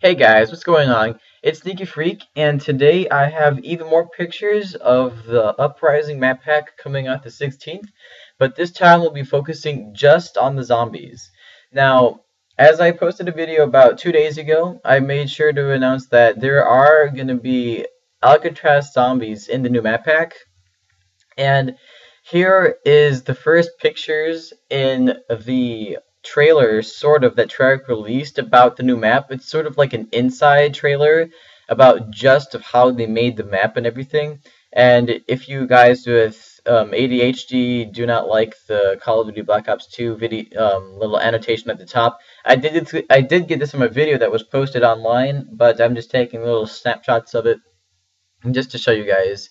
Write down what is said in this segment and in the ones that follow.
Hey guys, what's going on? It's Sneaky Freak, and today I have even more pictures of the Uprising map pack coming out the 16th, but this time we'll be focusing just on the zombies. Now, as I posted a video about 2 days ago, I made sure to announce that there are going to be Alcatraz zombies in the new map pack, and here is the first pictures in the trailer, sort of, that Treyarch released about the new map. It's sort of like an inside trailer about just of how they made the map and everything. And if you guys with ADHD do not like the Call of Duty Black Ops 2 video, little annotation at the top, I did get this from a video that was posted online, but I'm just taking little snapshots of it just to show you guys.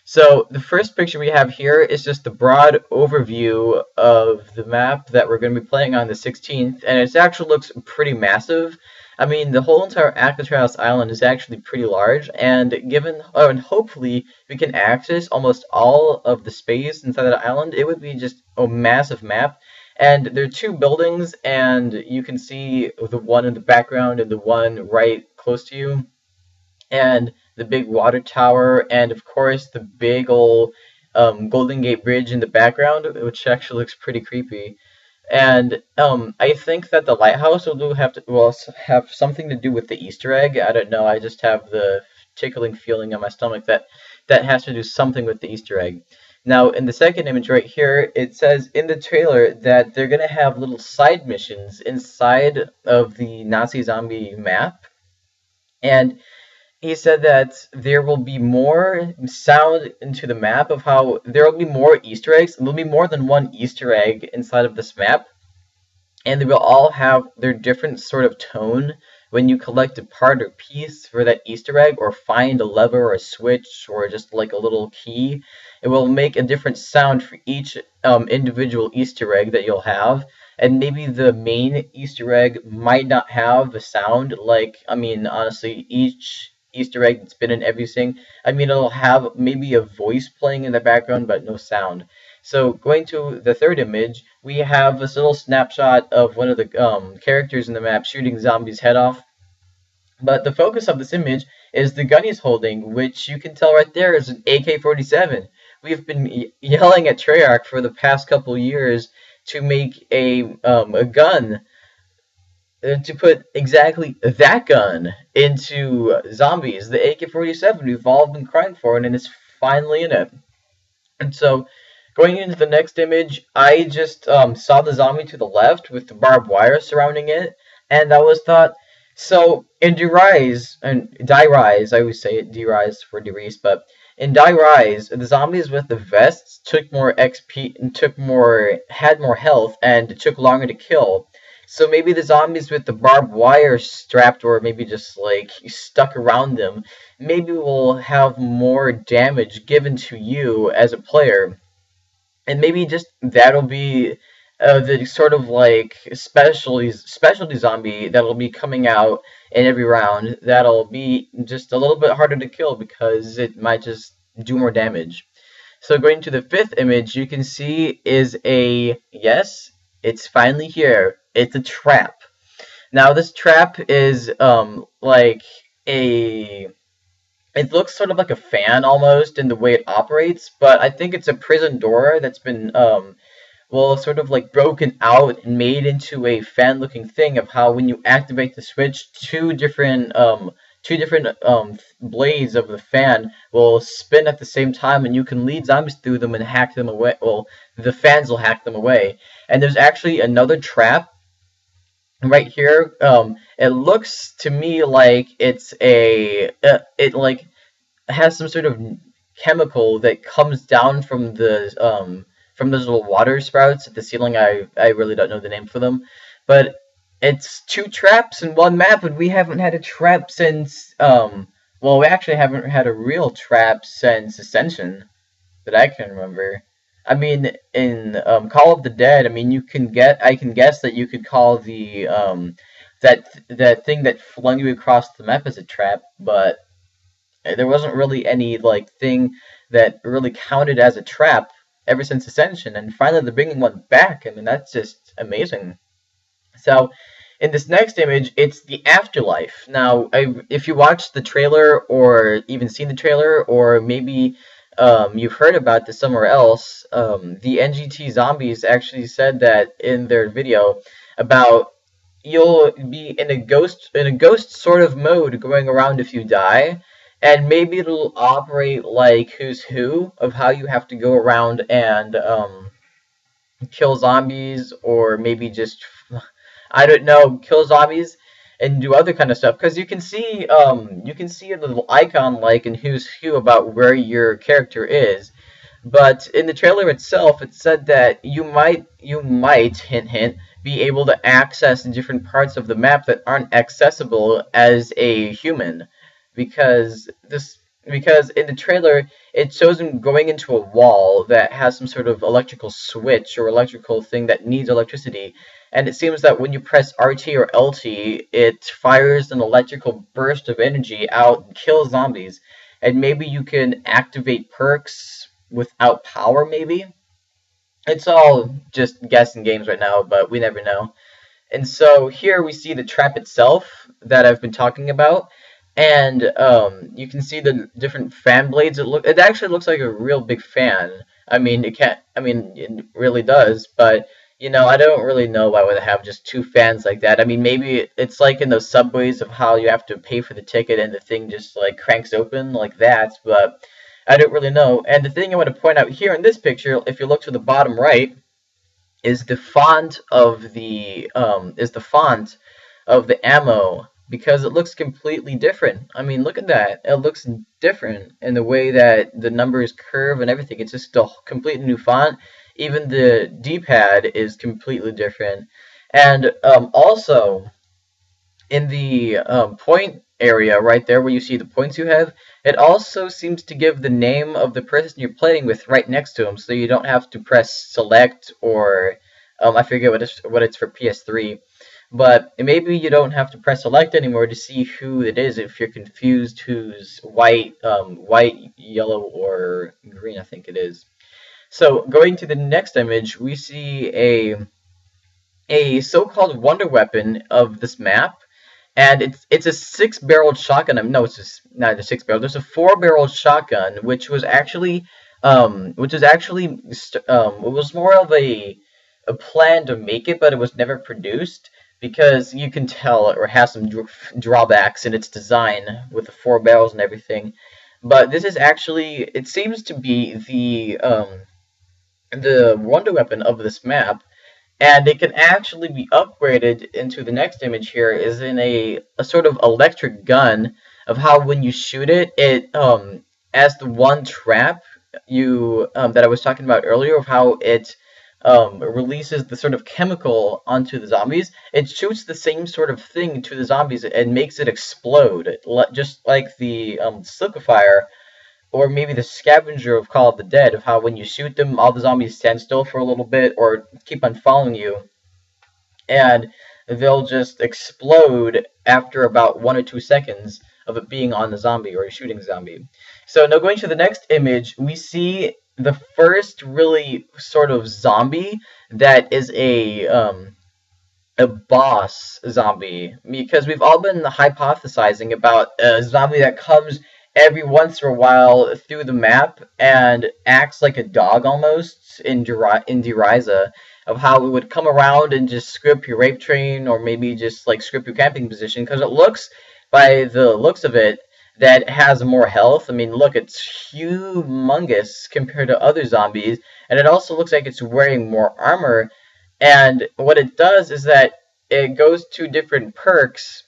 So the first picture we have here is just the broad overview of the map that we're going to be playing on the 16th, and it actually looks pretty massive. I mean, the whole entire Alcatraz Island is actually pretty large, and and hopefully we can access almost all of the space inside that island. It would be just a massive map. And there are two buildings, and you can see the one in the background and the one right close to you, and the big water tower, and of course the big old Golden Gate Bridge in the background, which actually looks pretty creepy. And I think that the lighthouse will have something to do with the Easter egg. I don't know. I just have the tickling feeling in my stomach that that has to do something with the Easter egg. Now, in the second image right here, it says in the trailer that they're gonna have little side missions inside of the Nazi zombie map, and he said that there will be more sound into the map of how there will be more Easter eggs. There'll be more than one Easter egg inside of this map, and they will all have their different sort of tone when you collect a part or piece for that Easter egg, or find a lever or a switch or just like a little key. It will make a different sound for each individual Easter egg that you'll have. And maybe the main Easter egg might not have a sound. Like, I mean, honestly, each Easter egg that's been in everything, I mean, it'll have maybe a voice playing in the background, but no sound. So going to the third image, we have this little snapshot of one of the characters in the map shooting zombies' head off. But the focus of this image is the gun he's holding, which you can tell right there is an AK-47. We've been yelling at Treyarch for the past couple years to make a gun, to put exactly that gun into zombies. The AK-47 we've all been crying for, and it's finally in it. And so, going into the next image, I just saw the zombie to the left with the barbed wire surrounding it, and I was thought, so in Die Rise, I always say it, Die Rise for Die Rise, but in Die Rise, the zombies with the vests took more XP and had more health, and it took longer to kill. So maybe the zombies with the barbed wire strapped, or maybe just like stuck around them, maybe will have more damage given to you as a player. And maybe just that'll be the sort of like specialty zombie that'll be coming out in every round. That'll be just a little bit harder to kill because it might just do more damage. So going to the fifth image, you can see is yes, it's finally here. It's a trap. Now this trap is like it looks sort of like a fan almost in the way it operates, but I think it's a prison door that's been well, sort of like broken out and made into a fan-looking thing of how when you activate the switch, two different blades of the fan will spin at the same time, and you can lead zombies through them and hack them away. Well, the fans will hack them away. And there's actually another trap right here. It looks to me like it like has some sort of chemical that comes down from those little water sprouts at the ceiling. I really don't know the name for them, but it's two traps in one map, and we haven't had a trap since well, we actually haven't had a real trap since Ascension that I can remember. I mean, in Call of the Dead, I mean, I can guess that you could call the that thing that flung you across the map as a trap, but there wasn't really any like thing that really counted as a trap ever since Ascension, and finally they're bringing one back. I mean, that's just amazing. So In this next image, it's the afterlife. Now, if you watched the trailer or even seen the trailer, or maybe you've heard about this somewhere else, the NGT Zombies actually said that in their video about you'll be in a ghost sort of mode going around if you die, and maybe it'll operate like Who's Who of how you have to go around and kill zombies, or maybe just I don't know, kill zombies and do other kind of stuff. Because you can see a little icon like in Who's Who about where your character is. But in the trailer itself, it said that you might hint hint be able to access different parts of the map that aren't accessible as a human, because in the trailer it shows him going into a wall that has some sort of electrical switch or electrical thing that needs electricity, and it seems that when you press RT or LT, it fires an electrical burst of energy out and kills zombies. And maybe you can activate perks without power, maybe. It's all just guessing games right now, but we never know. And so here we see the trap itself that I've been talking about, and you can see the different fan blades. It actually looks like a real big fan. I mean, it can't. I mean, it really does. But I don't really know why would they have just two fans like that. I mean, maybe it's like in those subways of how you have to pay for the ticket and the thing just like cranks open like that. But I don't really know. And the thing I want to point out here in this picture, if you look to the bottom right, is the font of the ammo, because it looks completely different. I mean, look at that. It looks different in the way that the numbers curve and everything. It's just a completely new font. Even the D-pad is completely different. And also, in the point area right there where you see the points you have, it also seems to give the name of the person you're playing with right next to him, so you don't have to press select or I forget what it's for PS3. But maybe you don't have to press select anymore to see who it is if you're confused who's white, yellow, or green, I think it is. So going to the next image, we see a so-called wonder weapon of this map, and it's a six-barreled shotgun. No, it's just not a six-barrel. There's a four-barreled shotgun, it was more of a plan to make it, but it was never produced because you can tell it has some drawbacks in its design with the four barrels and everything. But this is actually, it seems to be the wonder weapon of this map, and it can actually be upgraded into the next image here is in a sort of electric gun of how when you shoot it, it as the one trap you that I was talking about earlier of how it releases the sort of chemical onto the zombies. It shoots the same sort of thing to the zombies and makes it explode, just like the Silkifier or maybe the Scavenger of Call of the Dead, of how when you shoot them, all the zombies stand still for a little bit or keep on following you, and they'll just explode after about 1 or 2 seconds of it being on the zombie or shooting the zombie. So now going to the next image, we see the first really sort of zombie that is a boss zombie, because we've all been hypothesizing about a zombie that comes every once in a while through the map and acts like a dog almost in Deriza, of how it would come around and just script your rape train or maybe just like script your camping position, because it looks, by the looks of it, that it has more health. I mean, look, it's humongous compared to other zombies, and it also looks like it's wearing more armor. And what it does is that it goes to different perks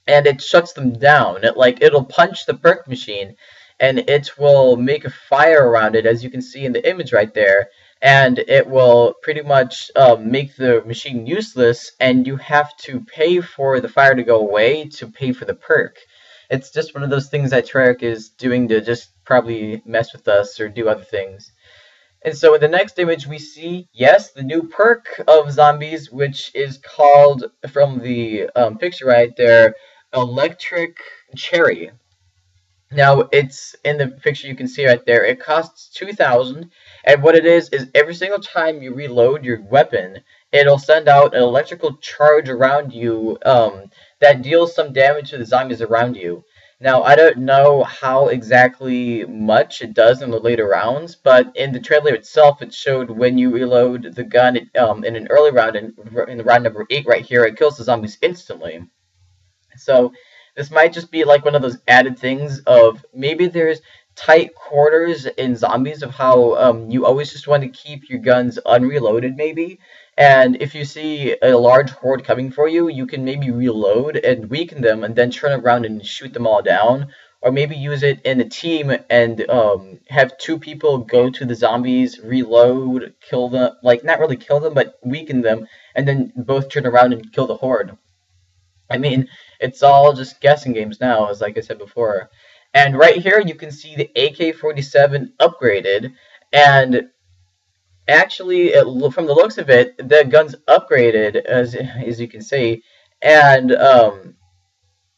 and it shuts them down. It'll punch the perk machine and it will make a fire around it, as you can see in the image right there, and it will pretty much make the machine useless, and you have to pay for the fire to go away to pay for the perk. It's just one of those things that Treyarch is doing to just probably mess with us or do other things. And so in the next image we see, yes, the new perk of zombies, which is called, from the picture right there, Electric Cherry. Now, it's in the picture you can see right there. It costs 2,000, and what it is every single time you reload your weapon, it'll send out an electrical charge around you that deals some damage to the zombies around you. Now, I don't know how exactly much it does in the later rounds, but in the trailer itself, it showed when you reload the gun in an early round, in the round number 8 right here, it kills the zombies instantly. So this might just be like one of those added things of maybe there's tight quarters in zombies of how you always just want to keep your guns unreloaded maybe. And if you see a large horde coming for you, you can maybe reload and weaken them and then turn around and shoot them all down. Or maybe use it in a team and have two people go to the zombies, reload, kill them, like not really kill them, but weaken them, and then both turn around and kill the horde. I mean, it's all just guessing games now, as like I said before. And right here, you can see the AK-47 upgraded, and actually, from the looks of it, the gun's upgraded, as you can see, and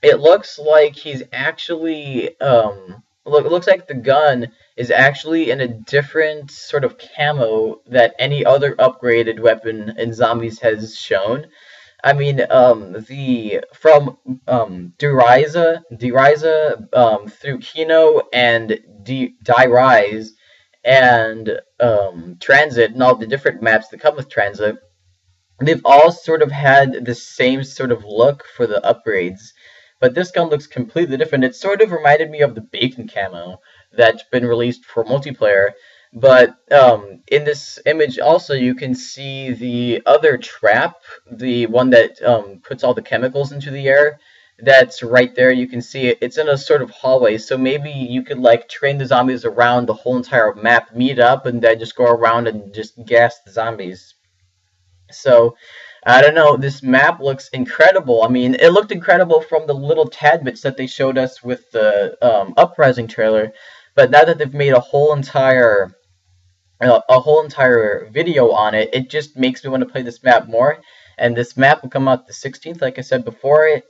it looks like he's actually it looks like the gun is actually in a different sort of camo that any other upgraded weapon in zombies has shown. I mean, the from Deriza through Kino and Die Rise and Transit and all the different maps that come with Transit, they've all sort of had the same sort of look for the upgrades. But this gun looks completely different. It sort of reminded me of the bacon camo that's been released for multiplayer. But in this image also you can see the other trap, the one that puts all the chemicals into the air. That's right there. You can see it. It's in a sort of hallway, so maybe you could like train the zombies around the whole entire map, meet up, and then just go around and just gas the zombies. So I don't know. This map looks incredible. I mean, it looked incredible from the little tad bits that they showed us with the Uprising trailer, but now that they've made a whole entire video on it, it just makes me want to play this map more. And this map will come out the 16th, like I said before.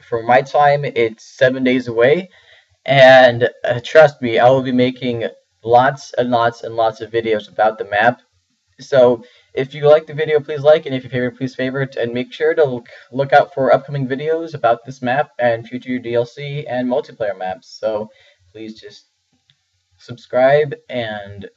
For my time, it's 7 days away, and trust me, I will be making lots and lots and lots of videos about the map. So if you like the video, please like, and if you favorite, please favorite, and make sure to look out for upcoming videos about this map and future DLC and multiplayer maps. So please just subscribe and